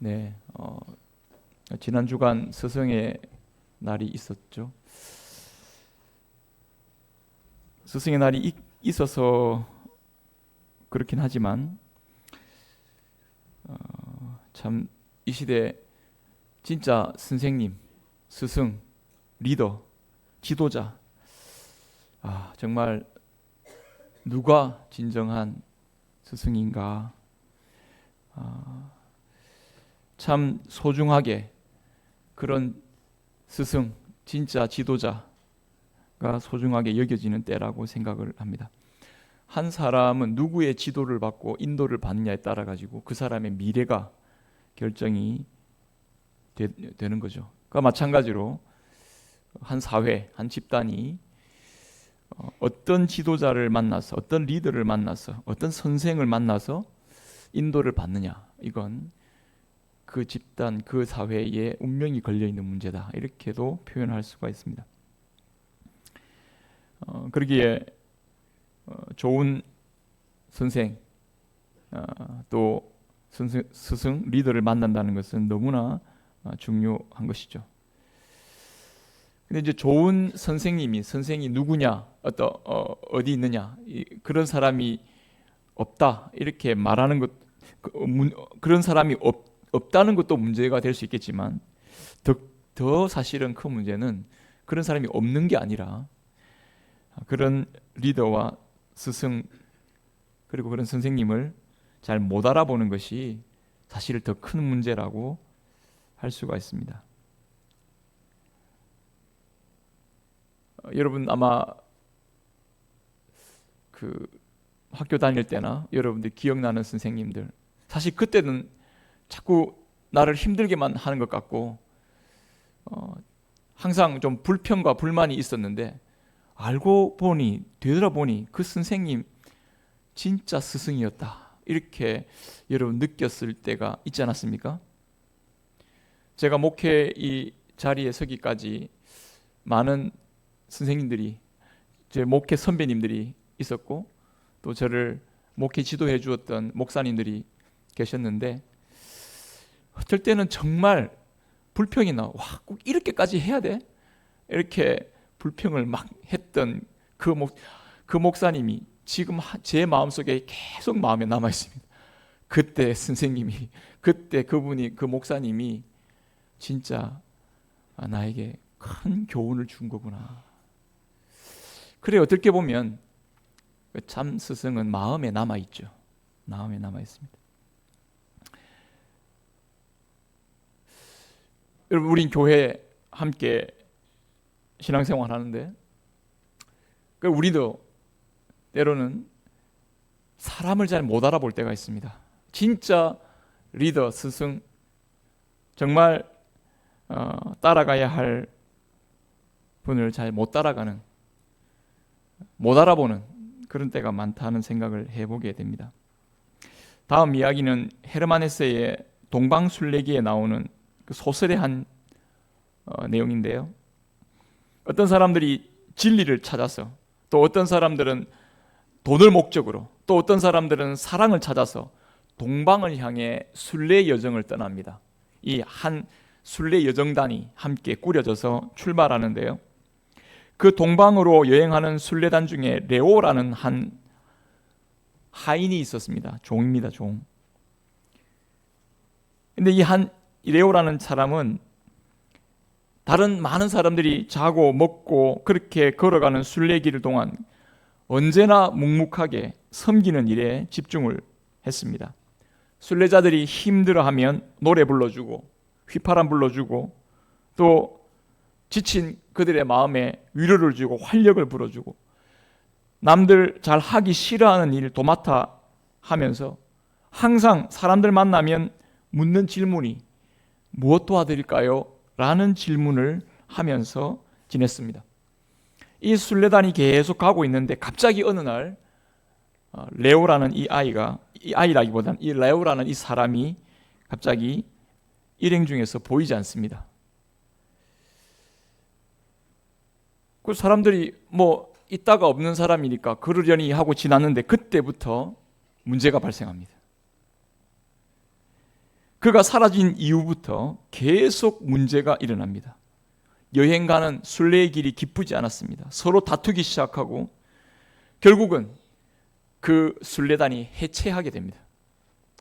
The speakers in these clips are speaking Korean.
네, 지난 주간 스승의 날이 있었죠. 스승의 날이 있어서 그렇긴 하지만 참 이 시대 진짜 선생님, 스승, 리더, 지도자, 정말 누가 진정한 스승인가? 참 소중하게 그런 스승, 진짜 지도자가 소중하게 여겨지는 때라고 생각을 합니다. 한 사람은 누구의 지도를 받고 인도를 받느냐에 따라 가지고 그 사람의 미래가 결정이 되는 거죠. 그러니까 마찬가지로 한 사회, 한 집단이 어떤 지도자를 만나서, 어떤 리더를 만나서, 어떤 선생을 만나서 인도를 받느냐, 이건 그 집단, 그 사회의 운명이 걸려있는 문제다, 이렇게도 표현할 수가 있습니다. 그러기에 좋은 선생, 또 스승, 리더를 만난다는 것은 너무나 중요한 것이죠. 근데 이제 좋은 선생이 누구냐, 어디 있느냐, 그런 사람이 없다, 이렇게 말하는 것, 그런 사람이 없다는 것도 문제가 될 수 있겠지만, 더 사실은 큰 문제는 그런 사람이 없는 게 아니라 그런 리더와 스승, 그리고 그런 선생님을 잘 못 알아보는 것이 사실 더 큰 문제라고 할 수가 있습니다. 여러분 아마 그 학교 다닐 때나 여러분들 기억나는 선생님들, 사실 그때는 자꾸 나를 힘들게만 하는 것 같고 항상 좀 불평과 불만이 있었는데, 알고 보니, 되돌아보니 그 선생님 진짜 스승이었다, 이렇게 여러분 느꼈을 때가 있지 않았습니까? 제가 목회 이 자리에 서기까지 많은 선생님들이, 제 목회 선배님들이 있었고, 또 저를 목회 지도해 주었던 목사님들이 계셨는데, 어떨 때는 정말 불평이 나, 꼭 이렇게까지 해야 돼? 이렇게 불평을 막 했던 그 목사님이 지금 제 마음속에 계속 마음에 남아 있습니다. 그때 선생님이, 그때 그분이, 그 목사님이 진짜 나에게 큰 교훈을 준 거구나. 그래, 어떻게 보면 참 스승은 마음에 남아 있죠. 마음에 남아 있습니다. 여러분, 우린 교회 함께 신앙생활 하는데, 우리도 때로는 사람을 잘 못 알아볼 때가 있습니다. 진짜 리더, 스승, 정말 따라가야 할 분을 잘 못 따라가는, 못 알아보는 그런 때가 많다는 생각을 해보게 됩니다. 다음 이야기는 헤르만 헤세의 동방술래기에 나오는 그 소설의 한 내용인데요. 어떤 사람들이 진리를 찾아서, 또 어떤 사람들은 돈을 목적으로, 또 어떤 사람들은 사랑을 찾아서 동방을 향해 순례 여정을 떠납니다. 이 한 순례 여정단이 함께 꾸려져서 출발하는데요. 그 동방으로 여행하는 순례단 중에 레오라는 한 하인이 있었습니다. 종입니다, 종. 근데 이 레오라는 사람은 다른 많은 사람들이 자고 먹고 그렇게 걸어가는 순례길 동안 언제나 묵묵하게 섬기는 일에 집중을 했습니다. 순례자들이 힘들어하면 노래 불러주고 휘파람 불러주고, 또 지친 그들의 마음에 위로를 주고 활력을 불어주고, 남들 잘 하기 싫어하는 일 도맡아 하면서 항상 사람들 만나면 묻는 질문이 무엇 도와드릴까요? 라는 질문을 하면서 지냈습니다. 이 순례단이 계속 가고 있는데 갑자기 어느 날 레오라는 이 아이라기보다는 이 레오라는 이 사람이 갑자기 일행 중에서 보이지 않습니다. 그 사람들이 있다가 없는 사람이니까 그러려니 하고 지났는데, 그때부터 문제가 발생합니다. 그가 사라진 이후부터 계속 문제가 일어납니다. 여행 가는 순례의 길이 기쁘지 않았습니다. 서로 다투기 시작하고 결국은 그 순례단이 해체하게 됩니다.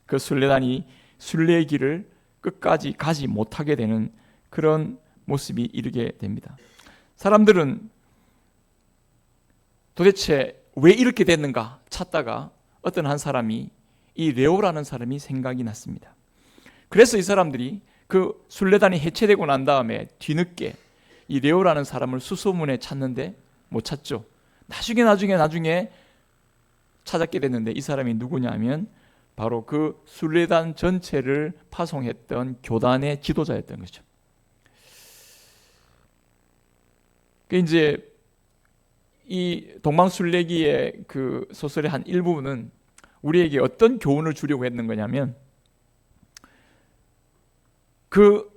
그 순례단이 순례의 길을 끝까지 가지 못하게 되는 그런 모습이 이르게 됩니다. 사람들은 도대체 왜 이렇게 됐는가 찾다가 어떤 한 사람이 이 레오라는 사람이 생각이 났습니다. 그래서 이 사람들이 그 순례단이 해체되고 난 다음에 뒤늦게 이 레오라는 사람을 수소문에 찾는데 못 찾죠. 나중에 찾았게 됐는데 이 사람이 누구냐면 바로 그 순례단 전체를 파송했던 교단의 지도자였던 거죠. 이제 이 동방순례기의 그 소설의 한 일부분은 우리에게 어떤 교훈을 주려고 했는 거냐면 그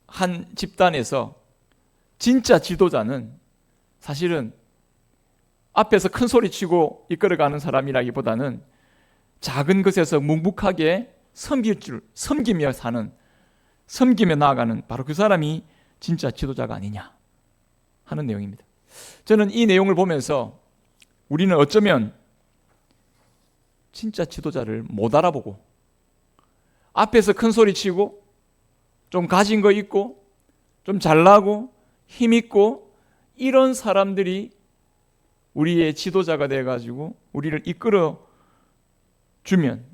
한 집단에서 진짜 지도자는 사실은 앞에서 큰 소리 치고 이끌어가는 사람이라기보다는 작은 것에서 묵묵하게 섬기며 나아가는 바로 그 사람이 진짜 지도자가 아니냐 하는 내용입니다. 저는 이 내용을 보면서 우리는 어쩌면 진짜 지도자를 못 알아보고 앞에서 큰 소리 치고 좀 가진 거 있고 좀 잘나고 힘 있고 이런 사람들이 우리의 지도자가 돼가지고 우리를 이끌어 주면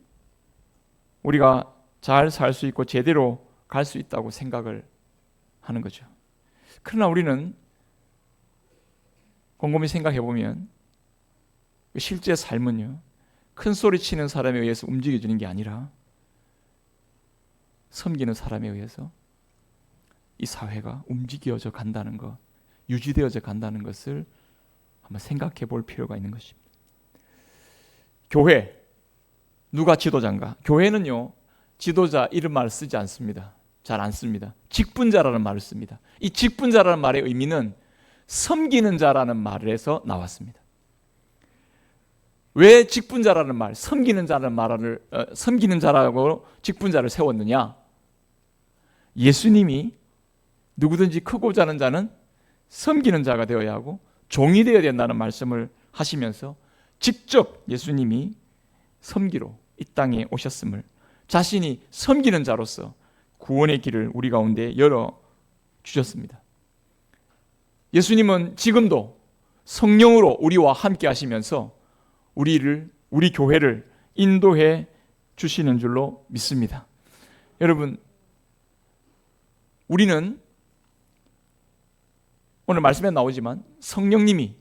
우리가 잘 살 수 있고 제대로 갈 수 있다고 생각을 하는 거죠. 그러나 우리는 곰곰이 생각해 보면 실제 삶은요, 큰 소리 치는 사람에 의해서 움직여지는 게 아니라 섬기는 사람에 의해서 이 사회가 움직여져 간다는 것, 유지되어져 간다는 것을 한번 생각해 볼 필요가 있는 것입니다. 교회, 누가 지도자인가? 교회는요, 지도자 이런 말을 쓰지 않습니다. 잘 안 씁니다. 직분자라는 말을 씁니다. 이 직분자라는 말의 의미는 섬기는 자라는 말에서 나왔습니다. 왜 직분자라는 말, 섬기는 자라고 직분자를 세웠느냐? 예수님이 누구든지 크고 자는 자는 섬기는 자가 되어야 하고 종이 되어야 된다는 말씀을 하시면서 직접 예수님이 섬기러 이 땅에 오셨음을, 자신이 섬기는 자로서 구원의 길을 우리 가운데 열어 주셨습니다. 예수님은 지금도 성령으로 우리와 함께 하시면서 우리 교회를 인도해 주시는 줄로 믿습니다. 여러분, 우리는 오늘 말씀에 나오지만 성령님이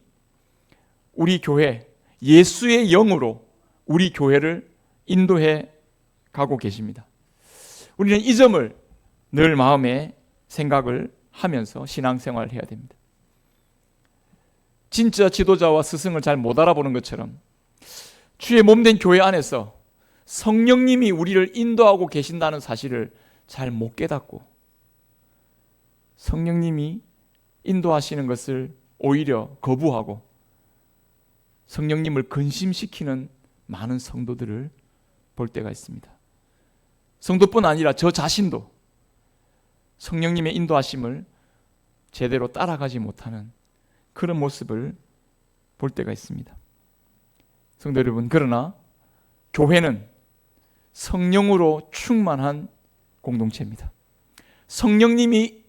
우리 교회, 예수의 영으로 우리 교회를 인도해 가고 계십니다. 우리는 이 점을 늘 마음에 생각을 하면서 신앙생활을 해야 됩니다. 진짜 지도자와 스승을 잘 못 알아보는 것처럼 주의 몸된 교회 안에서 성령님이 우리를 인도하고 계신다는 사실을 잘 못 깨닫고 성령님이 인도하시는 것을 오히려 거부하고 성령님을 근심시키는 많은 성도들을 볼 때가 있습니다. 성도뿐 아니라 저 자신도 성령님의 인도하심을 제대로 따라가지 못하는 그런 모습을 볼 때가 있습니다. 성도 여러분, 그러나 교회는 성령으로 충만한 공동체입니다. 성령님이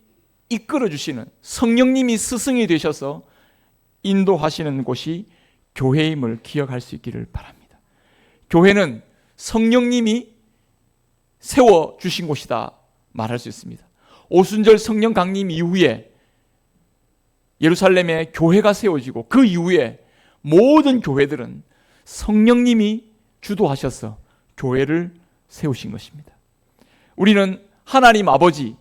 이끌어 주시는, 성령님이 스승이 되셔서 인도하시는 곳이 교회임을 기억할 수 있기를 바랍니다. 교회는 성령님이 세워주신 곳이다 말할 수 있습니다. 오순절 성령 강림 이후에 예루살렘에 교회가 세워지고 그 이후에 모든 교회들은 성령님이 주도하셔서 교회를 세우신 것입니다. 우리는 하나님 아버지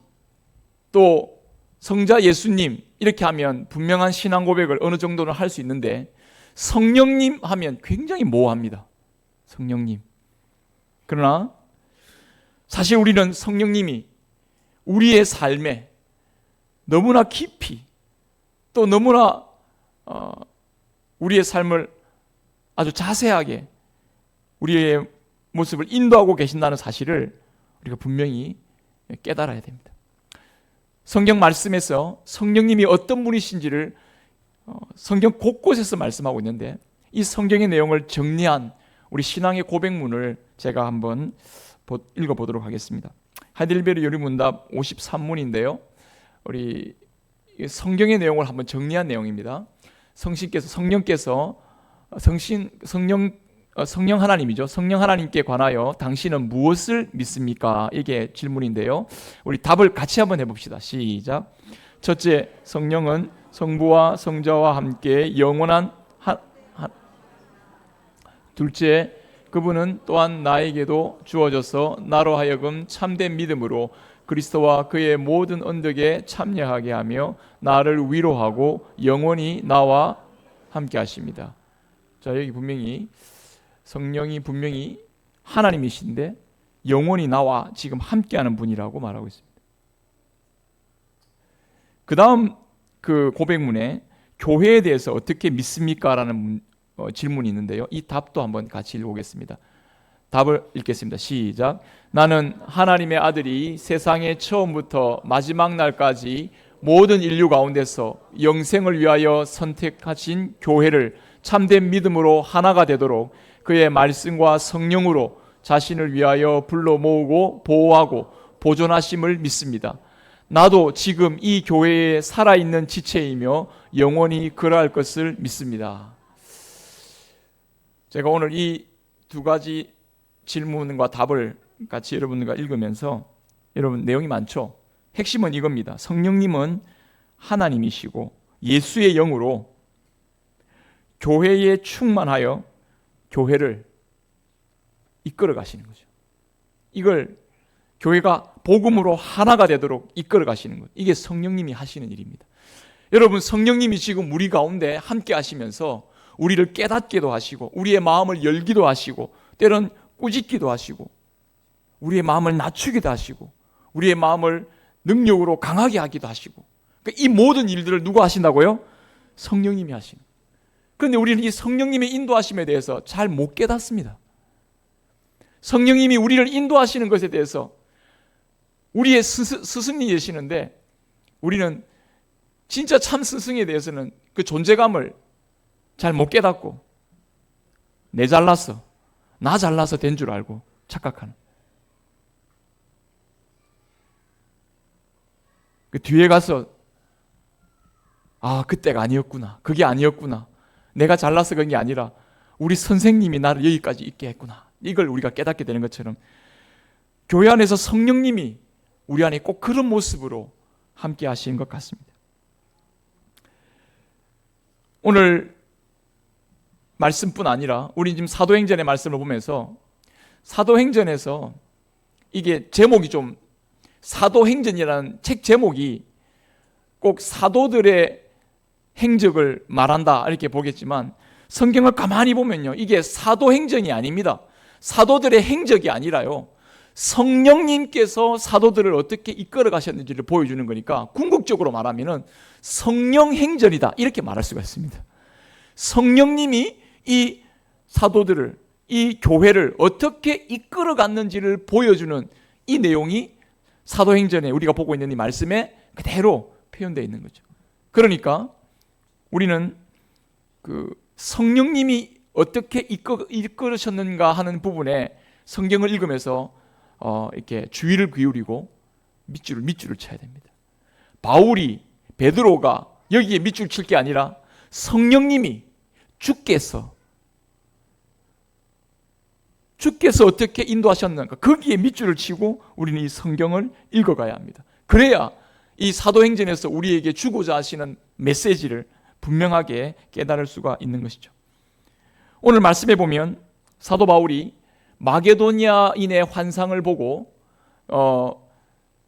또 성자 예수님 이렇게 하면 분명한 신앙 고백을 어느 정도는 할 수 있는데 성령님 하면 굉장히 모호합니다. 성령님. 그러나 사실 우리는 성령님이 우리의 삶에 너무나 깊이 또 너무나 우리의 삶을 아주 자세하게 우리의 모습을 인도하고 계신다는 사실을 우리가 분명히 깨달아야 됩니다. 성경 말씀에서 성령님이 어떤 분이신지를 성경 곳곳에서 말씀하고 있는데, 이 성경의 내용을 정리한 우리 신앙의 고백문을 제가 한번 읽어보도록 하겠습니다. 하이델베르 요리문답 53문인데요. 우리 성경의 내용을 한번 정리한 내용입니다. 성령께서 성령 하나님이죠. 성령 하나님께 관하여 당신은 무엇을 믿습니까? 이게 질문인데요. 우리 답을 같이 한번 해봅시다. 시작. 첫째, 성령은 성부와 성자와 함께 영원한 둘째, 그분은 또한 나에게도 주어져서 나로 하여금 참된 믿음으로 그리스도와 그의 모든 언덕에 참여하게 하며 나를 위로하고 영원히 나와 함께 하십니다. 자, 여기 분명히 성령이 분명히 하나님이신데 영원히 나와 지금 함께하는 분이라고 말하고 있습니다. 그 다음 그 고백문에 교회에 대해서 어떻게 믿습니까? 라는 질문이 있는데요. 이 답도 한번 같이 읽어보겠습니다. 답을 읽겠습니다. 시작. 나는 하나님의 아들이 세상의 처음부터 마지막 날까지 모든 인류 가운데서 영생을 위하여 선택하신 교회를 참된 믿음으로 하나가 되도록 그의 말씀과 성령으로 자신을 위하여 불러 모으고 보호하고 보존하심을 믿습니다. 나도 지금 이 교회에 살아있는 지체이며 영원히 그러할 것을 믿습니다. 제가 오늘 이 두 가지 질문과 답을 같이 여러분들과 읽으면서, 여러분 내용이 많죠? 핵심은 이겁니다. 성령님은 하나님이시고 예수의 영으로 교회에 충만하여 교회를 이끌어 가시는 거죠. 이걸 교회가 복음으로 하나가 되도록 이끌어 가시는 것, 이게 성령님이 하시는 일입니다. 여러분, 성령님이 지금 우리 가운데 함께 하시면서 우리를 깨닫기도 하시고 우리의 마음을 열기도 하시고 때론 꾸짖기도 하시고 우리의 마음을 낮추기도 하시고 우리의 마음을 능력으로 강하게 하기도 하시고, 그러니까 이 모든 일들을 누가 하신다고요? 성령님이 하시는. 그런데 우리는 이 성령님의 인도하심에 대해서 잘 못 깨닫습니다. 성령님이 우리를 인도하시는 것에 대해서 우리의 스승이 되시는데, 우리는 진짜 참 스승에 대해서는 그 존재감을 잘 못 깨닫고 내 잘났어, 나 잘나서 된 줄 알고 착각하는. 그 뒤에 가서 그때가 아니었구나, 그게 아니었구나, 내가 잘나서 그런 게 아니라 우리 선생님이 나를 여기까지 있게 했구나, 이걸 우리가 깨닫게 되는 것처럼 교회 안에서 성령님이 우리 안에 꼭 그런 모습으로 함께 하시는 것 같습니다. 오늘 말씀뿐 아니라 우리 지금 사도행전의 말씀을 보면서 사도행전에서 이게 제목이 좀, 사도행전이라는 책 제목이 꼭 사도들의 행적을 말한다 이렇게 보겠지만, 성경을 가만히 보면요, 이게 사도행전이 아닙니다. 사도들의 행적이 아니라요, 성령님께서 사도들을 어떻게 이끌어 가셨는지를 보여주는 거니까 궁극적으로 말하면 성령행전이다 이렇게 말할 수가 있습니다. 성령님이 이 사도들을, 이 교회를 어떻게 이끌어 갔는지를 보여주는 이 내용이 사도행전에 우리가 보고 있는 이 말씀에 그대로 표현되어 있는 거죠. 그러니까 우리는 그 성령님이 어떻게 이끌으셨는가 하는 부분에 성경을 읽으면서 이렇게 주의를 기울이고 밑줄을 쳐야 됩니다. 바울이, 베드로가 여기에 밑줄 칠 게 아니라 성령님이, 주께서 어떻게 인도하셨는가, 거기에 밑줄을 치고 우리는 이 성경을 읽어가야 합니다. 그래야 이 사도행전에서 우리에게 주고자 하시는 메시지를 분명하게 깨달을 수가 있는 것이죠. 오늘 말씀해 보면 사도 바울이 마게도니아인의 환상을 보고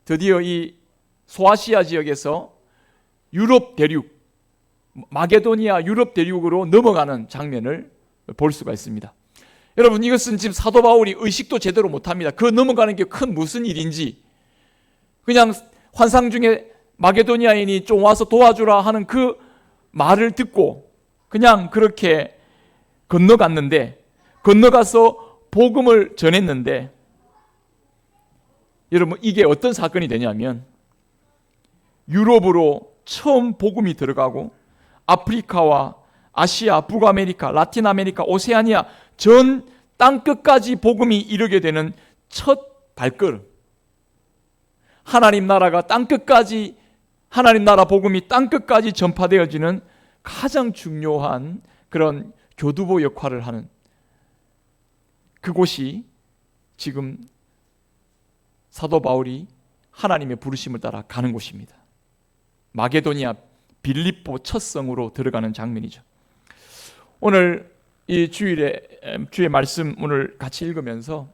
드디어 이 소아시아 지역에서 유럽 대륙, 마게도니아 유럽 대륙으로 넘어가는 장면을 볼 수가 있습니다. 여러분, 이것은 지금 사도 바울이 의식도 제대로 못합니다. 그 넘어가는 게 큰 무슨 일인지. 그냥 환상 중에 마게도니아인이 좀 와서 도와주라 하는 그 말을 듣고 그냥 그렇게 건너갔는데, 건너가서 복음을 전했는데, 여러분 이게 어떤 사건이 되냐면 유럽으로 처음 복음이 들어가고 아프리카와 아시아, 북아메리카, 라틴 아메리카, 오세아니아 전 땅끝까지 복음이 이르게 되는 첫 발걸음. 하나님 나라가 땅끝까지, 하나님 나라 복음이 땅끝까지 전파되어지는 가장 중요한 그런 교두보 역할을 하는 그곳이 지금 사도 바울이 하나님의 부르심을 따라 가는 곳입니다. 마게도니아 빌립보 첫 성으로 들어가는 장면이죠. 오늘 이 주의 말씀 오늘 같이 읽으면서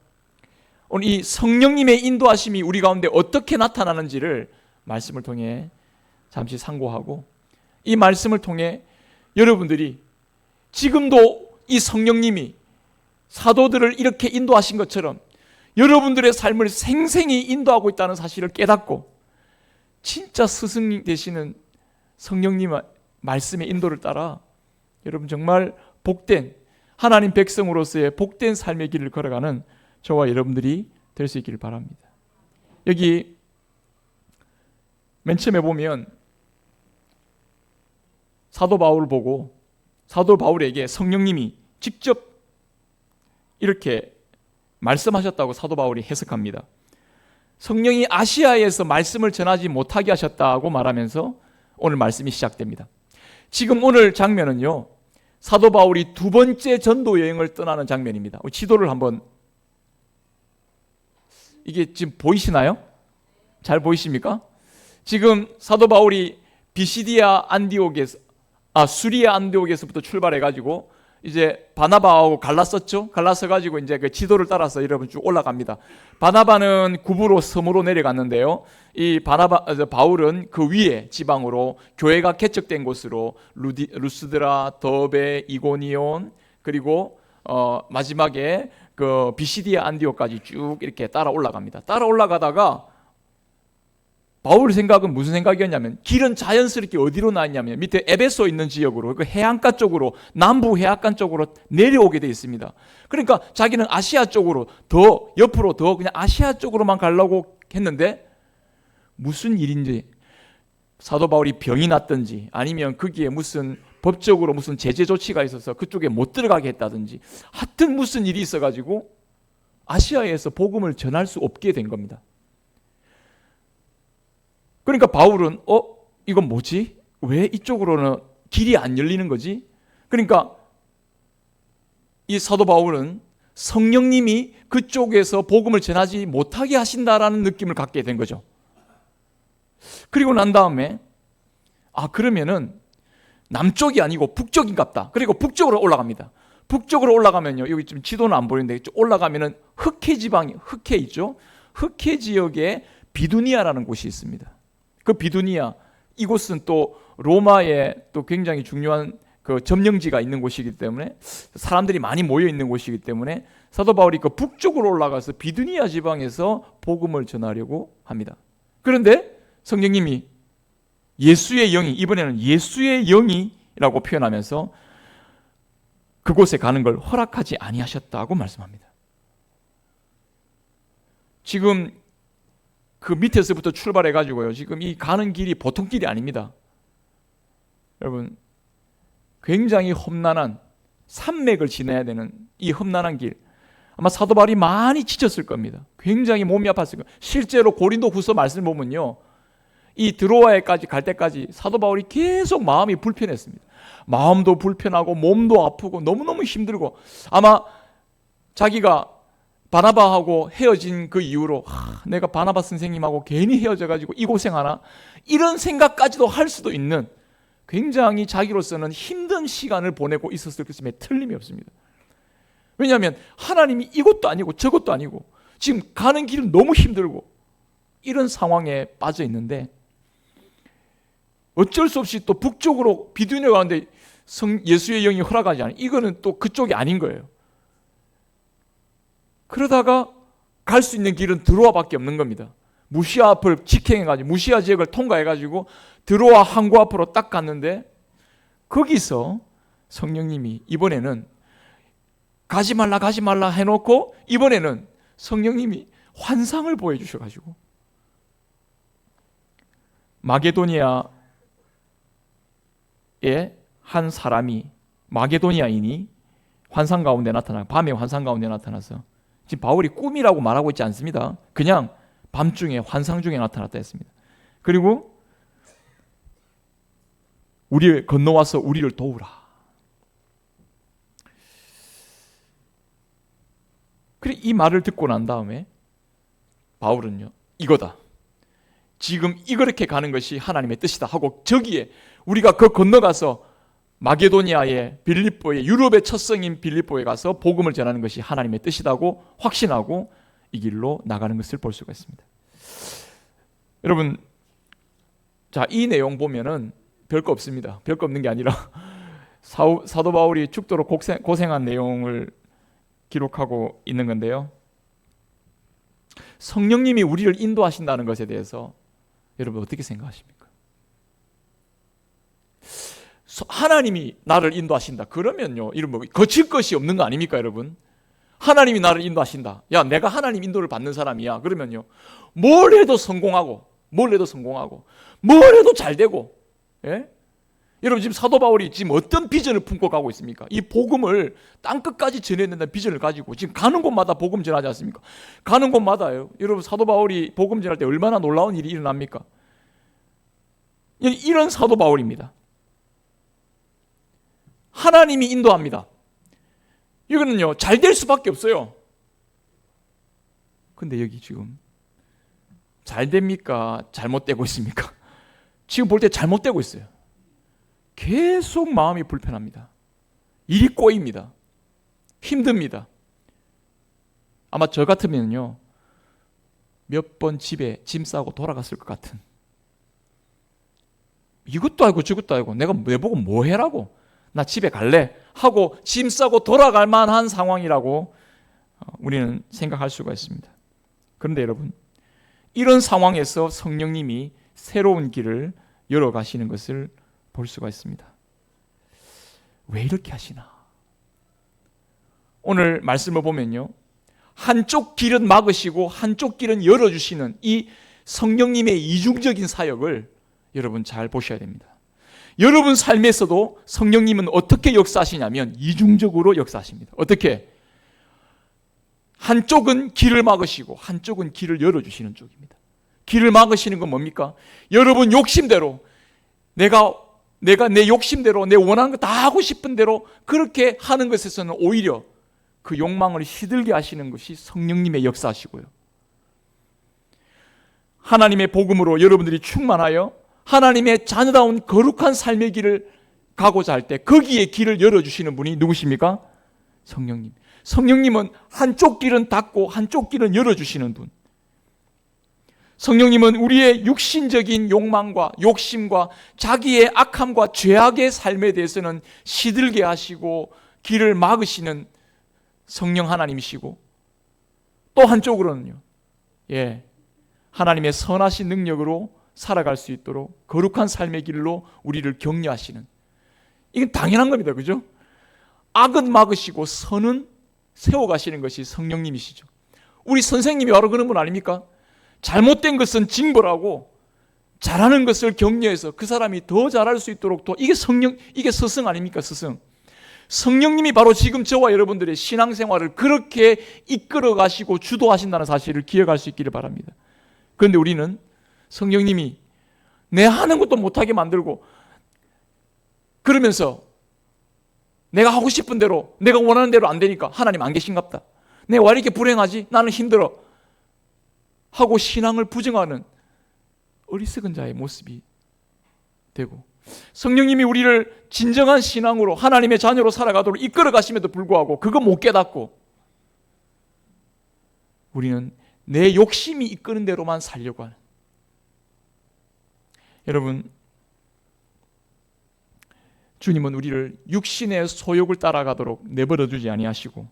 오늘 이 성령님의 인도하심이 우리 가운데 어떻게 나타나는지를 말씀을 통해 잠시 상고하고, 이 말씀을 통해 여러분들이 지금도 이 성령님이 사도들을 이렇게 인도하신 것처럼 여러분들의 삶을 생생히 인도하고 있다는 사실을 깨닫고 진짜 스승 되시는 성령님의 말씀의 인도를 따라 여러분 정말 복된 하나님 백성으로서의 복된 삶의 길을 걸어가는 저와 여러분들이 될 수 있기를 바랍니다. 여기 맨 처음에 보면 사도 바울을 보고 사도 바울에게 성령님이 직접 이렇게 말씀하셨다고 사도 바울이 해석합니다. 성령이 아시아에서 말씀을 전하지 못하게 하셨다고 말하면서 오늘 말씀이 시작됩니다. 지금 오늘 장면은요, 사도 바울이 두 번째 전도 여행을 떠나는 장면입니다. 지도를 한번, 이게 지금 보이시나요? 잘 보이십니까? 지금 사도 바울이 비시디아 안디옥에서, 수리아 안디옥에서부터 출발해가지고 이제 바나바하고 갈라섰죠. 갈라서 가지고 이제 그 지도를 따라서 여러분 쭉 올라갑니다. 바나바는 구브로 섬으로 내려갔는데요. 이 바울은 그 위에 지방으로 교회가 개척된 곳으로 루스드라, 더베, 이고니온, 그리고 마지막에 그 비시디아 안디옥까지 쭉 이렇게 따라 올라갑니다. 따라 올라가다가 바울 생각은 무슨 생각이었냐면 길은 자연스럽게 어디로 나왔냐면 밑에 에베소 있는 지역으로, 그 해안가 쪽으로, 남부 해안가 쪽으로 내려오게 되어 있습니다. 그러니까 자기는 아시아 쪽으로 더 옆으로 더 그냥 아시아 쪽으로만 가려고 했는데 무슨 일인지, 사도 바울이 병이 났든지 아니면 거기에 무슨 법적으로 무슨 제재 조치가 있어서 그쪽에 못 들어가게 했다든지 하여튼 무슨 일이 있어가지고 아시아에서 복음을 전할 수 없게 된 겁니다. 그러니까 바울은 이건 뭐지? 왜 이쪽으로는 길이 안 열리는 거지? 그러니까 이 사도 바울은 성령님이 그쪽에서 복음을 전하지 못하게 하신다라는 느낌을 갖게 된 거죠. 그리고 난 다음에 그러면은 남쪽이 아니고 북쪽인갑다. 그리고 북쪽으로 올라갑니다. 북쪽으로 올라가면요, 여기 지금 지도는 안 보이는데 올라가면은 흑해 지방이, 흑해 있죠? 흑해 지역에 비두니아라는 곳이 있습니다. 그 비두니아, 이곳은 또 로마의 또 굉장히 중요한 그 점령지가 있는 곳이기 때문에 사람들이 많이 모여 있는 곳이기 때문에 사도 바울이 그 북쪽으로 올라가서 비두니아 지방에서 복음을 전하려고 합니다. 그런데 성령님이 예수의 영이, 이번에는 예수의 영이라고 표현하면서 그곳에 가는 걸 허락하지 아니하셨다고 말씀합니다. 지금 그 밑에서부터 출발해가지고요, 지금 이 가는 길이 보통 길이 아닙니다. 여러분, 굉장히 험난한 산맥을 지나야 되는 이 험난한 길, 아마 사도 바울이 많이 지쳤을 겁니다. 굉장히 몸이 아팠을 겁니다. 실제로 고린도후서 말씀을 보면요, 이 드로아에까지 갈 때까지 사도 바울이 계속 마음이 불편했습니다. 마음도 불편하고 몸도 아프고 너무너무 힘들고, 아마 자기가 바나바하고 헤어진 그 이후로 내가 바나바 선생님하고 괜히 헤어져가지고 이 고생하나, 이런 생각까지도 할 수도 있는 굉장히 자기로서는 힘든 시간을 보내고 있었을 것임에 틀림이 없습니다. 왜냐하면 하나님이 이것도 아니고 저것도 아니고 지금 가는 길은 너무 힘들고 이런 상황에 빠져 있는데 어쩔 수 없이 또 북쪽으로 비두니아 가는데 예수의 영이 허락하지 않아요. 이거는 또 그쪽이 아닌 거예요. 그러다가 갈 수 있는 길은 드로아밖에 없는 겁니다. 무시아 앞을 직행해가지고 무시아 지역을 통과해가지고 드로아 항구 앞으로 딱 갔는데 거기서 성령님이 이번에는 가지 말라 해놓고 이번에는 성령님이 환상을 보여주셔가지고 마게도니아의 한 사람이 마게도니아인이 환상 가운데 나타나 밤에 환상 가운데 나타나서 지금 바울이 꿈이라고 말하고 있지 않습니다. 그냥 밤중에 환상 중에 나타났다 했습니다. 그리고 우리 건너와서 우리를 도우라. 그래 이 말을 듣고 난 다음에 바울은요 이거다. 지금 이렇게 가는 것이 하나님의 뜻이다 하고 저기에 우리가 그 건너가서 마게도니아의 빌립보에 유럽의 첫 성인 빌립보에 가서 복음을 전하는 것이 하나님의 뜻이라고 확신하고 이 길로 나가는 것을 볼 수가 있습니다. 여러분, 자, 이 내용 보면은 별거 없습니다. 별거 없는 게 아니라 사도 바울이 죽도록 고생한 내용을 기록하고 있는 건데요. 성령님이 우리를 인도하신다는 것에 대해서 여러분 어떻게 생각하십니까? 하나님이 나를 인도하신다. 그러면요, 이런 뭐 거칠 것이 없는 거 아닙니까, 여러분? 하나님이 나를 인도하신다. 야, 내가 하나님 인도를 받는 사람이야. 그러면요, 뭘 해도 성공하고, 뭘 해도 잘 되고, 예? 여러분 지금 사도 바울이 지금 어떤 비전을 품고 가고 있습니까? 이 복음을 땅끝까지 전해야 된다는 비전을 가지고 지금 가는 곳마다 복음 전하지 않습니까? 가는 곳마다요. 여러분 사도 바울이 복음 전할 때 얼마나 놀라운 일이 일어납니까? 이런 사도 바울입니다. 하나님이 인도합니다. 이거는요, 잘 될 수밖에 없어요. 근데 여기 지금 잘 됩니까? 잘못되고 있습니까? 지금 볼 때 잘못되고 있어요. 계속 마음이 불편합니다. 일이 꼬입니다. 힘듭니다. 아마 저 같으면요, 몇 번 집에 짐 싸고 돌아갔을 것 같은, 이것도 아니고 저것도 아니고 내가 내 보고 뭐 해라고, 나 집에 갈래 하고 짐 싸고 돌아갈 만한 상황이라고 우리는 생각할 수가 있습니다. 그런데 여러분, 이런 상황에서 성령님이 새로운 길을 열어가시는 것을 볼 수가 있습니다. 왜 이렇게 하시나? 오늘 말씀을 보면요, 한쪽 길은 막으시고 한쪽 길은 열어주시는 이 성령님의 이중적인 사역을 여러분 잘 보셔야 됩니다. 여러분 삶에서도 성령님은 어떻게 역사하시냐면 이중적으로 역사하십니다. 어떻게? 한쪽은 길을 막으시고 한쪽은 길을 열어주시는 쪽입니다. 길을 막으시는 건 뭡니까? 여러분 욕심대로 내가 내 욕심대로 내 원하는 거 다 하고 싶은 대로 그렇게 하는 것에서는 오히려 그 욕망을 시들게 하시는 것이 성령님의 역사시고요. 하나님의 복음으로 여러분들이 충만하여 하나님의 자녀다운 거룩한 삶의 길을 가고자 할 때 거기에 길을 열어주시는 분이 누구십니까? 성령님. 성령님은 한쪽 길은 닫고 한쪽 길은 열어주시는 분. 성령님은 우리의 육신적인 욕망과 욕심과 자기의 악함과 죄악의 삶에 대해서는 시들게 하시고 길을 막으시는 성령 하나님이시고, 또 한쪽으로는요, 하나님의 선하신 능력으로 살아갈 수 있도록 거룩한 삶의 길로 우리를 격려하시는, 이건 당연한 겁니다. 그죠? 악은 막으시고 선은 세워가시는 것이 성령님이시죠. 우리 선생님이 바로 그런 분 아닙니까? 잘못된 것은 징벌하고 잘하는 것을 격려해서 그 사람이 더 잘할 수 있도록 이게 이게 스승 아닙니까? 스승. 성령님이 바로 지금 저와 여러분들의 신앙생활을 그렇게 이끌어 가시고 주도하신다는 사실을 기억할 수 있기를 바랍니다. 그런데 우리는 성령님이 내 하는 것도 못하게 만들고 그러면서 내가 하고 싶은 대로 내가 원하는 대로 안 되니까 하나님 안 계신갑다, 내가 왜 이렇게 불행하지, 나는 힘들어 하고 신앙을 부정하는 어리석은 자의 모습이 되고, 성령님이 우리를 진정한 신앙으로 하나님의 자녀로 살아가도록 이끌어 가심에도 불구하고 그거 못 깨닫고 우리는 내 욕심이 이끄는 대로만 살려고 하는, 여러분, 주님은 우리를 육신의 소욕을 따라가도록 내버려 두지 아니하시고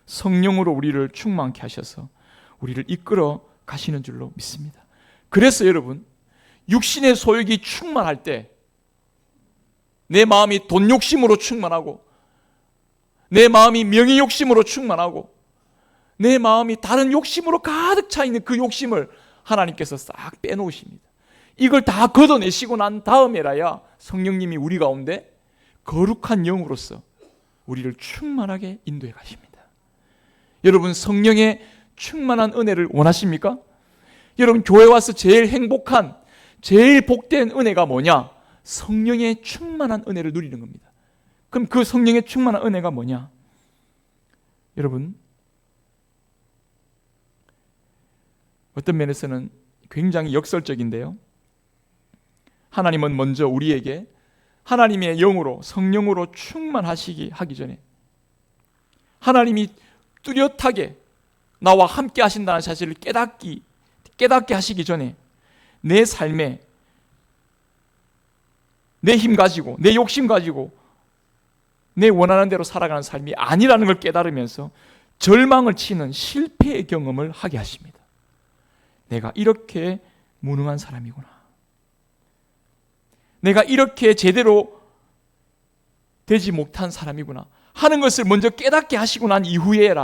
성령으로 우리를 충만케 하셔서 우리를 이끌어 가시는 줄로 믿습니다. 그래서 여러분, 육신의 소욕이 충만할 때 내 마음이 돈 욕심으로 충만하고 내 마음이 명예 욕심으로 충만하고 내 마음이 다른 욕심으로 가득 차 있는 그 욕심을 하나님께서 싹 빼놓으십니다. 이걸 다 걷어내시고 난 다음에라야 성령님이 우리 가운데 거룩한 영으로서 우리를 충만하게 인도해 가십니다. 여러분, 성령의 충만한 은혜를 원하십니까? 여러분, 교회 와서 제일 행복한, 제일 복된 은혜가 뭐냐? 성령의 충만한 은혜를 누리는 겁니다. 그럼 그 성령의 충만한 은혜가 뭐냐? 여러분, 어떤 면에서는 굉장히 역설적인데요. 하나님은 먼저 우리에게 하나님의 영으로, 성령으로 충만하시기 하기 전에 하나님이 뚜렷하게 나와 함께 하신다는 사실을 깨닫게 하시기 전에 내 삶에 내 힘 가지고, 내 욕심 가지고 내 원하는 대로 살아가는 삶이 아니라는 걸 깨달으면서 절망을 치는 실패의 경험을 하게 하십니다. 내가 이렇게 무능한 사람이구나. 내가 이렇게 제대로 되지 못한 사람이구나 하는 것을 먼저 깨닫게 하시고 난 이후에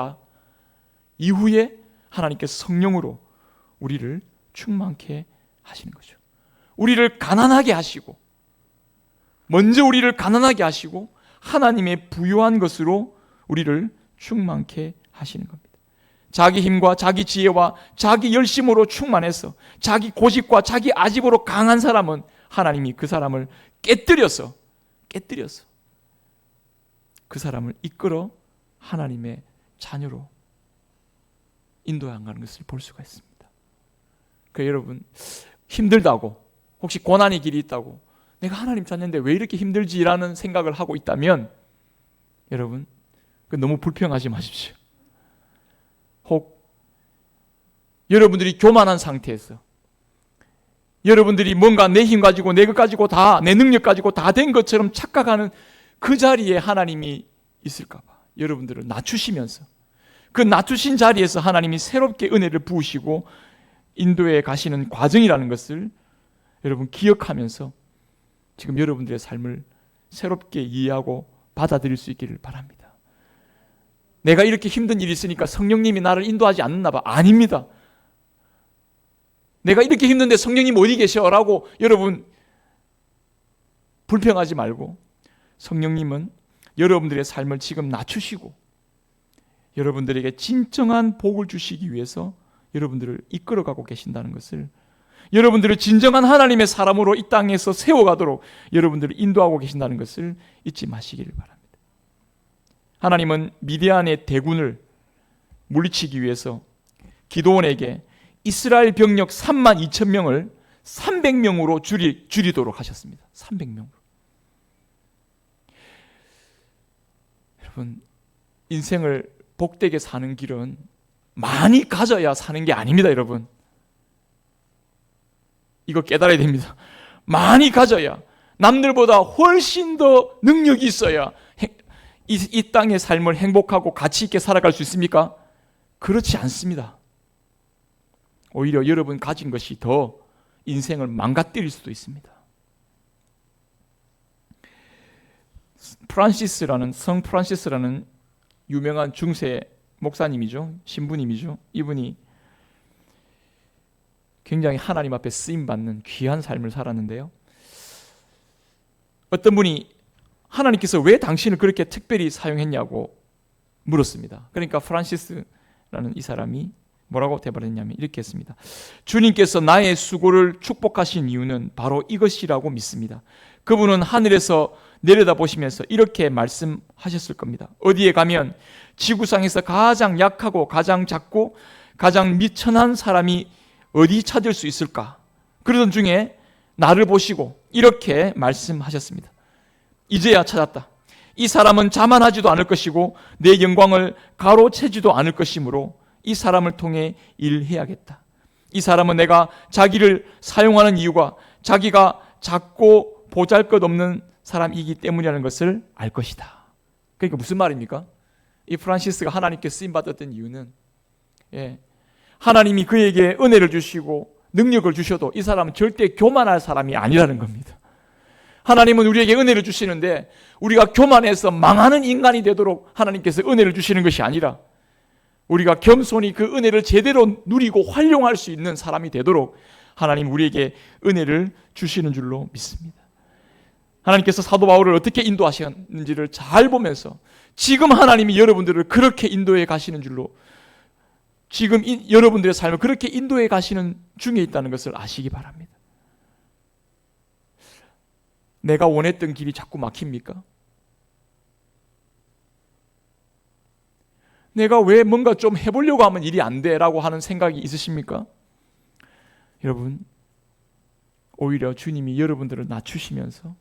하나님께서 성령으로 우리를 충만케 하시는 거죠. 우리를 가난하게 하시고, 먼저 우리를 가난하게 하시고 하나님의 부요한 것으로 우리를 충만케 하시는 겁니다. 자기 힘과 자기 지혜와 자기 열심으로 충만해서 자기 고집과 자기 아집으로 강한 사람은 하나님이 그 사람을 깨뜨려서 그 사람을 이끌어 하나님의 자녀로 인도해 가는 것을 볼 수가 있습니다. 그러니까 여러분, 힘들다고, 혹시 고난의 길이 있다고, 내가 하나님 자녀인데 왜 이렇게 힘들지라는 생각을 하고 있다면 여러분, 너무 불평하지 마십시오. 혹 여러분들이 교만한 상태에서 여러분들이 뭔가 내 힘 가지고 내 것 가지고 다, 내 능력 가지고 다 된 것처럼 착각하는 그 자리에 하나님이 있을까 봐 여러분들을 낮추시면서, 그 낮추신 자리에서 하나님이 새롭게 은혜를 부으시고 인도해 가시는 과정이라는 것을 여러분 기억하면서 지금 여러분들의 삶을 새롭게 이해하고 받아들일 수 있기를 바랍니다. 내가 이렇게 힘든 일이 있으니까 성령님이 나를 인도하지 않나 봐. 아닙니다. 내가 이렇게 힘든데 성령님 어디 계셔? 라고 여러분 불평하지 말고, 성령님은 여러분들의 삶을 지금 낮추시고 여러분들에게 진정한 복을 주시기 위해서 여러분들을 이끌어가고 계신다는 것을, 여러분들을 진정한 하나님의 사람으로 이 땅에서 세워가도록 여러분들을 인도하고 계신다는 것을 잊지 마시기를 바랍니다. 하나님은 미디안의 대군을 물리치기 위해서 기드온에게 이스라엘 병력 32,000명을 300명으로 줄이도록 하셨습니다. 300명으로. 여러분, 인생을 복되게 사는 길은 많이 가져야 사는 게 아닙니다, 여러분. 이거 깨달아야 됩니다. 많이 가져야, 남들보다 훨씬 더 능력이 있어야 이 땅의 삶을 행복하고 가치 있게 살아갈 수 있습니까? 그렇지 않습니다. 오히려 여러분 가진 것이 더 인생을 망가뜨릴 수도 있습니다. 성 프란시스라는 유명한 중세 목사님이죠. 신부님이죠. 이분이 굉장히 하나님 앞에 쓰임받는 귀한 삶을 살았는데요. 어떤 분이 하나님께서 왜 당신을 그렇게 특별히 사용했냐고 물었습니다. 그러니까 프란시스라는 이 사람이 뭐라고 대답했냐면 이렇게 했습니다. 주님께서 나의 수고를 축복하신 이유는 바로 이것이라고 믿습니다. 그분은 하늘에서 내려다보시면서 이렇게 말씀하셨을 겁니다. 어디에 가면 지구상에서 가장 약하고 가장 작고 가장 미천한 사람이 어디 찾을 수 있을까? 그러던 중에 나를 보시고 이렇게 말씀하셨습니다. 이제야 찾았다. 이 사람은 자만하지도 않을 것이고 내 영광을 가로채지도 않을 것이므로 이 사람을 통해 일해야겠다. 이 사람은 내가 자기를 사용하는 이유가 자기가 작고 보잘것없는 사람이기 때문이라는 것을 알 것이다. 그러니까 무슨 말입니까? 이 프란시스가 하나님께 쓰임받았던 이유는 하나님이 그에게 은혜를 주시고 능력을 주셔도 이 사람은 절대 교만할 사람이 아니라는 겁니다. 하나님은 우리에게 은혜를 주시는데 우리가 교만해서 망하는 인간이 되도록 하나님께서 은혜를 주시는 것이 아니라 우리가 겸손히 그 은혜를 제대로 누리고 활용할 수 있는 사람이 되도록 하나님 우리에게 은혜를 주시는 줄로 믿습니다. 하나님께서 사도 바울을 어떻게 인도하셨는지를 잘 보면서 지금 하나님이 여러분들을 그렇게 인도해 가시는 줄로, 지금 여러분들의 삶을 그렇게 인도해 가시는 중에 있다는 것을 아시기 바랍니다. 내가 원했던 길이 자꾸 막힙니까? 내가 왜 뭔가 좀 해보려고 하면 일이 안 돼라고 하는 생각이 있으십니까? 여러분, 오히려 주님이 여러분들을 낮추시면서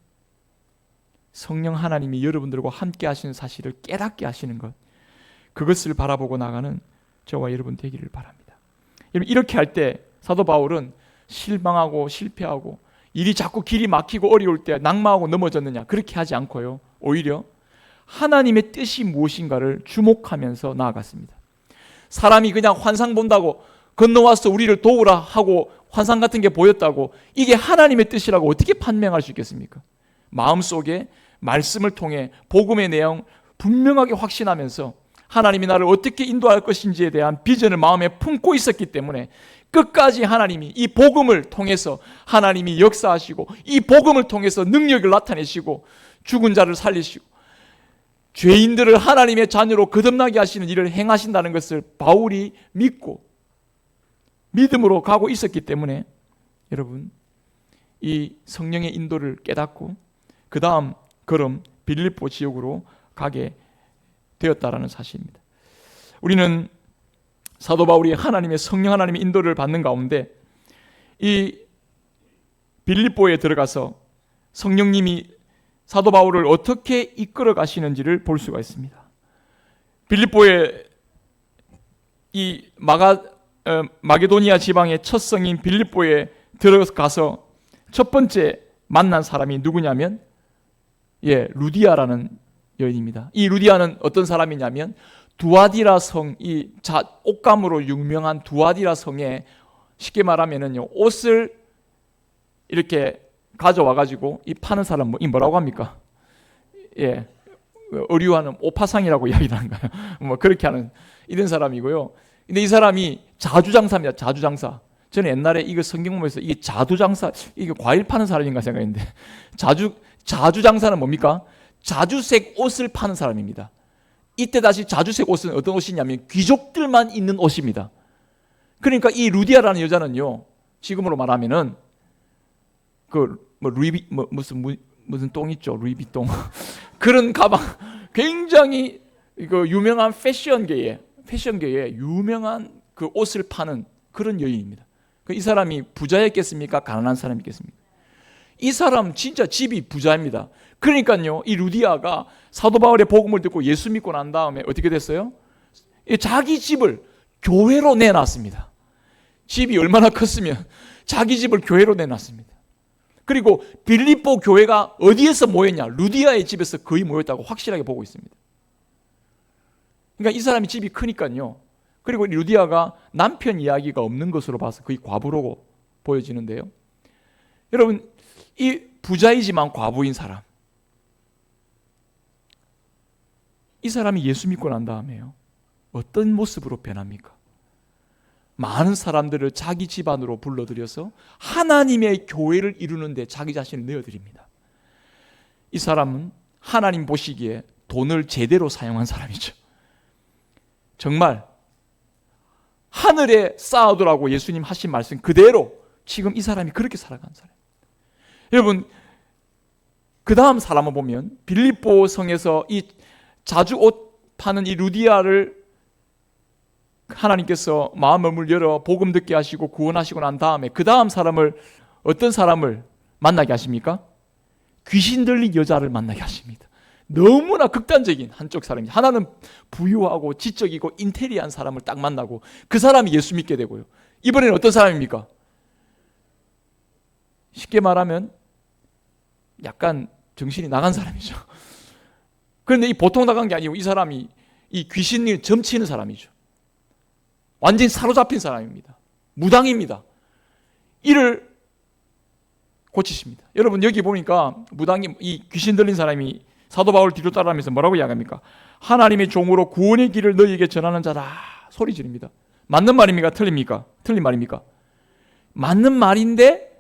성령 하나님이 여러분들과 함께 하시는 사실을 깨닫게 하시는 것, 그것을 바라보고 나가는 저와 여러분 되기를 바랍니다. 여러분, 이렇게 할 때 사도 바울은 실망하고 실패하고 일이 자꾸 길이 막히고 어려울 때 낙마하고 넘어졌느냐, 그렇게 하지 않고요, 오히려 하나님의 뜻이 무엇인가를 주목하면서 나아갔습니다. 사람이 그냥 환상 본다고 건너와서 우리를 도우라 하고 환상 같은 게 보였다고 이게 하나님의 뜻이라고 어떻게 판명할 수 있겠습니까? 마음속에 말씀을 통해 복음의 내용 분명하게 확신하면서 하나님이 나를 어떻게 인도할 것인지에 대한 비전을 마음에 품고 있었기 때문에 끝까지 하나님이 이 복음을 통해서 하나님이 역사하시고 이 복음을 통해서 능력을 나타내시고 죽은 자를 살리시고 죄인들을 하나님의 자녀로 거듭나게 하시는 일을 행하신다는 것을 바울이 믿고 믿음으로 가고 있었기 때문에 여러분, 이 성령의 인도를 깨닫고 그 다음 걸음 빌립보 지역으로 가게 되었다라는 사실입니다. 우리는 사도 바울이 하나님의 성령 하나님의 인도를 받는 가운데 이 빌립보에 들어가서 성령님이 사도 바울을 어떻게 이끌어 가시는지를 볼 수가 있습니다. 빌립보에 이 마게도니아 지방의 첫 성인 빌립보에 들어가서 첫 번째 만난 사람이 누구냐면 루디아라는 여인입니다. 이 루디아는 어떤 사람이냐면 두아디라 성, 이 옷감으로 유명한 두아디라 성에 쉽게 말하면은요, 옷을 이렇게 가져와 가지고 이 파는 사람 뭐라고 합니까? 의류하는 오파상이라고 이야기를 하는 거예요. 뭐 그렇게 하는 이런 사람이고요. 근데 이 사람이 자주장사입니다. 자주장사. 저는 옛날에 이거 성경 보면서 이게 자두장사, 이게 과일 파는 사람인가 생각했는데 자주장사는 뭡니까? 자주색 옷을 파는 사람입니다. 이때 다시 자주색 옷은 어떤 옷이냐면 귀족들만 입는 옷입니다. 그러니까 이 루디아라는 여자는요, 지금으로 말하면은 무슨 똥 있죠, 루이비통 그런 가방, 굉장히 유명한 패션계에 유명한 그 옷을 파는 그런 여인입니다. 이 사람이 부자였겠습니까? 가난한 사람이겠습니까? 이 사람 진짜 집이 부자입니다. 그러니까요, 이 루디아가 사도 바울의 복음을 듣고 예수 믿고 난 다음에 어떻게 됐어요? 자기 집을 교회로 내놨습니다. 집이 얼마나 컸으면 자기 집을 교회로 내놨습니다. 그리고 빌립보 교회가 어디에서 모였냐? 루디아의 집에서 거의 모였다고 확실하게 보고 있습니다. 그러니까 이 사람이 집이 크니까요. 그리고 루디아가 남편 이야기가 없는 것으로 봐서 거의 과부로 보여지는데요. 여러분, 이 부자이지만 과부인 사람, 이 사람이 예수 믿고 난 다음에요, 어떤 모습으로 변합니까? 많은 사람들을 자기 집안으로 불러들여서 하나님의 교회를 이루는데 자기 자신을 내어드립니다. 이 사람은 하나님 보시기에 돈을 제대로 사용한 사람이죠. 정말 하늘에 쌓아두라고 예수님 하신 말씀 그대로 지금 이 사람이 그렇게 살아간 사람. 여러분, 그 다음 사람을 보면 빌립보 성에서 이 자주 옷 파는 이 루디아를 하나님께서 마음을 열어 복음 듣게 하시고 구원하시고 난 다음에 그 다음 사람을, 어떤 사람을 만나게 하십니까? 귀신 들린 여자를 만나게 하십니다. 너무나 극단적인 한쪽 사람입니다. 하나는 부유하고 지적이고 인테리어한 사람을 딱 만나고 그 사람이 예수 믿게 되고요. 이번에는 어떤 사람입니까? 쉽게 말하면 약간 정신이 나간 사람이죠. 그런데 이 보통 나간 게 아니고 이 사람이 이 귀신을 점치는 사람이죠. 완전히 사로잡힌 사람입니다. 무당입니다. 이를 고치십니다. 여러분, 여기 보니까 무당이, 이 귀신 들린 사람이 사도 바울 뒤로 따라하면서 뭐라고 이야기합니까? 하나님의 종으로 구원의 길을 너희에게 전하는 자다. 소리 지릅니다. 맞는 말입니까? 틀립니까? 틀린 말입니까? 맞는 말인데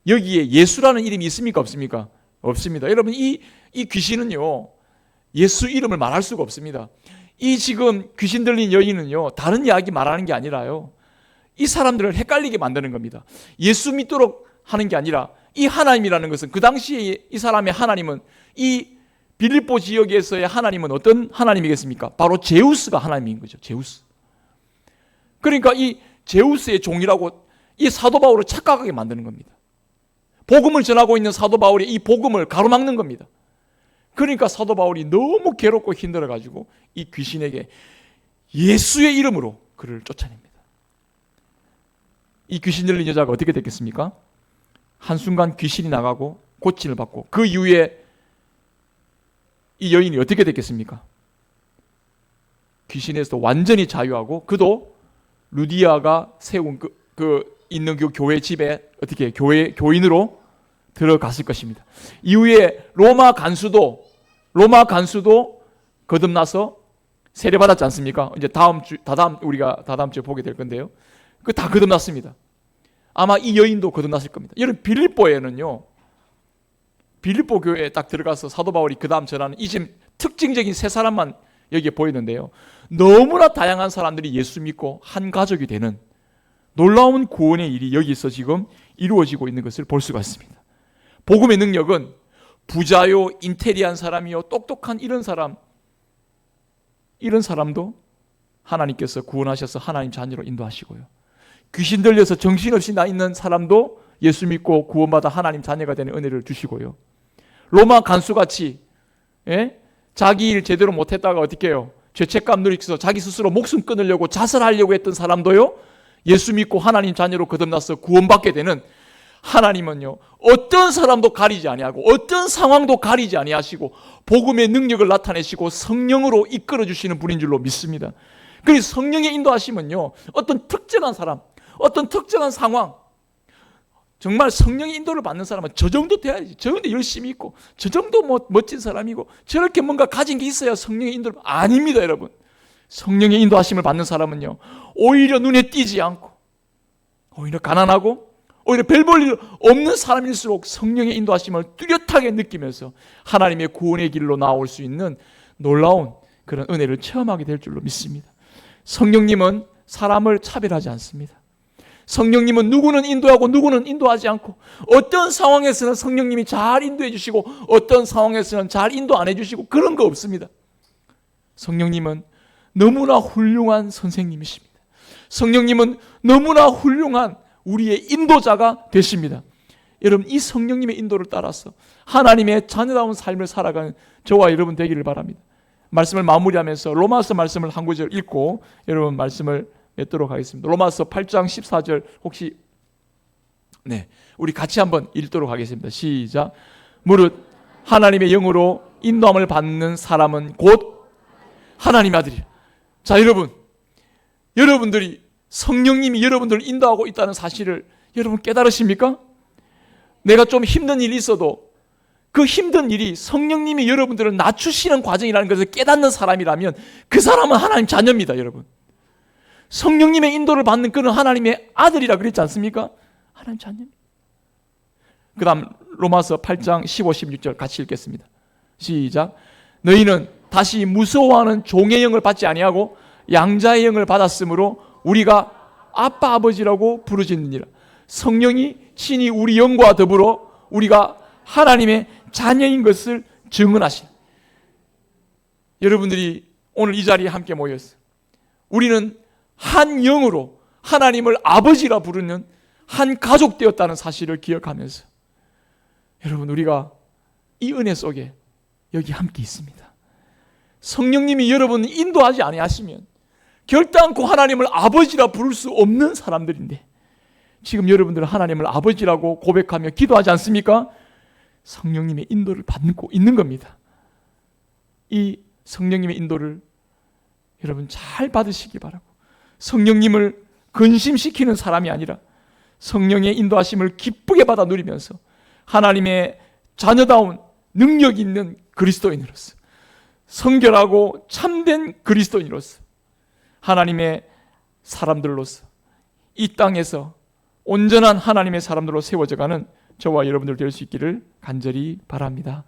여기에 예수라는 이름이 있습니까? 없습니까? 없습니다. 여러분 이 귀신은요 예수 이름을 말할 수가 없습니다. 이 지금 귀신 들린 여인은요 다른 이야기 말하는 게 아니라요 이 사람들을 헷갈리게 만드는 겁니다. 예수 믿도록 하는 게 아니라 이 하나님이라는 것은 그 당시에 이 사람의 하나님은 이 빌립보 지역에서의 하나님은 어떤 하나님이겠습니까? 바로 제우스가 하나님인 거죠. 제우스. 그러니까 이 제우스의 종이라고 이 사도 바울을 착각하게 만드는 겁니다. 복음을 전하고 있는 사도 바울이 이 복음을 가로막는 겁니다. 그러니까 사도 바울이 너무 괴롭고 힘들어가지고 이 귀신에게 예수의 이름으로 그를 쫓아냅니다. 이 귀신 들린 여자가 어떻게 됐겠습니까? 한순간 귀신이 나가고 고침을 받고 그 이후에 이 여인이 어떻게 됐겠습니까? 귀신에서 완전히 자유하고 그도 루디아가 세운 있는 그 교회 집에 어떻게 교인으로 들어갔을 것입니다. 이후에 로마 간수도 거듭나서 세례받았지 않습니까? 이제 우리가 다다음 주에 보게 될 건데요. 그 다 거듭났습니다. 아마 이 여인도 거듭났을 겁니다. 여러분 빌립보 교회에 딱 들어가서 사도 바울이 그 다음 전하는 이 지금 특징적인 세 사람만 여기에 보이는데요. 너무나 다양한 사람들이 예수 믿고 한 가족이 되는 놀라운 구원의 일이 여기서 지금 이루어지고 있는 것을 볼 수가 있습니다. 복음의 능력은 부자요, 인테리한 사람이요, 똑똑한 이런 사람도 하나님께서 구원하셔서 하나님 자녀로 인도하시고요. 귀신 들려서 정신없이 나 있는 사람도 예수 믿고 구원받아 하나님 자녀가 되는 은혜를 주시고요. 로마 간수같이 자기 일 제대로 못했다가 어떻게 해요? 죄책감 누리면서 자기 스스로 목숨 끊으려고 자살하려고 했던 사람도요. 예수 믿고 하나님 자녀로 거듭나서 구원받게 되는 하나님은요. 어떤 사람도 가리지 아니하고 어떤 상황도 가리지 아니하시고 복음의 능력을 나타내시고 성령으로 이끌어 주시는 분인 줄로 믿습니다. 그래서 성령의 인도하심은요. 어떤 특정한 사람, 어떤 특정한 상황 정말 성령의 인도를 받는 사람은 저 정도 돼야지. 저 정도 열심히 있고 저 정도 멋진 사람이고 저렇게 뭔가 가진 게 있어야 성령의 인도를 아닙니다, 여러분. 성령의 인도하심을 받는 사람은요. 오히려 눈에 띄지 않고 오히려 가난하고 오히려 별 볼 일 없는 사람일수록 성령의 인도하심을 뚜렷하게 느끼면서 하나님의 구원의 길로 나올 수 있는 놀라운 그런 은혜를 체험하게 될 줄로 믿습니다. 성령님은 사람을 차별하지 않습니다. 성령님은 누구는 인도하고 누구는 인도하지 않고 어떤 상황에서는 성령님이 잘 인도해 주시고 어떤 상황에서는 잘 인도 안 해주시고 그런 거 없습니다. 성령님은 너무나 훌륭한 선생님이십니다. 성령님은 너무나 훌륭한 우리의 인도자가 되십니다. 여러분 이 성령님의 인도를 따라서 하나님의 자녀다운 삶을 살아가는 저와 여러분 되기를 바랍니다. 말씀을 마무리하면서 로마서 말씀을 한 구절 읽고 여러분 말씀을 맺도록 하겠습니다. 로마서 8장 14절 혹시 우리 같이 한번 읽도록 하겠습니다. 시작. 무릇 하나님의 영으로 인도함을 받는 사람은 곧 하나님의 아들이라. 자, 여러분들이 성령님이 여러분들을 인도하고 있다는 사실을 여러분 깨달으십니까? 내가 좀 힘든 일이 있어도 그 힘든 일이 성령님이 여러분들을 낮추시는 과정이라는 것을 깨닫는 사람이라면 그 사람은 하나님 자녀입니다, 여러분. 성령님의 인도를 받는 그는 하나님의 아들이라 그랬지 않습니까? 하나님 자녀입니다. 그 다음 로마서 8장 15, 16절 같이 읽겠습니다. 시작. 너희는 다시 무서워하는 종의 영을 받지 아니하고 양자의 영을 받았으므로 우리가 아빠 아버지라고 부르짖느니라. 성령이 친히 우리 영과 더불어 우리가 하나님의 자녀인 것을 증언하시라. 여러분들이 오늘 이 자리에 함께 모였어요. 우리는 한 영으로 하나님을 아버지라 부르는 한 가족 되었다는 사실을 기억하면서 여러분 우리가 이 은혜 속에 여기 함께 있습니다. 성령님이 여러분을 인도하지 아니하시면 결단코 하나님을 아버지라 부를 수 없는 사람들인데 지금 여러분들은 하나님을 아버지라고 고백하며 기도하지 않습니까? 성령님의 인도를 받고 있는 겁니다. 이 성령님의 인도를 여러분 잘 받으시기 바라고 성령님을 근심시키는 사람이 아니라 성령의 인도하심을 기쁘게 받아 누리면서 하나님의 자녀다운 능력 있는 그리스도인으로서 성결하고 참된 그리스도인으로서 하나님의 사람들로서 이 땅에서 온전한 하나님의 사람들로 세워져가는 저와 여러분들 될 수 있기를 간절히 바랍니다.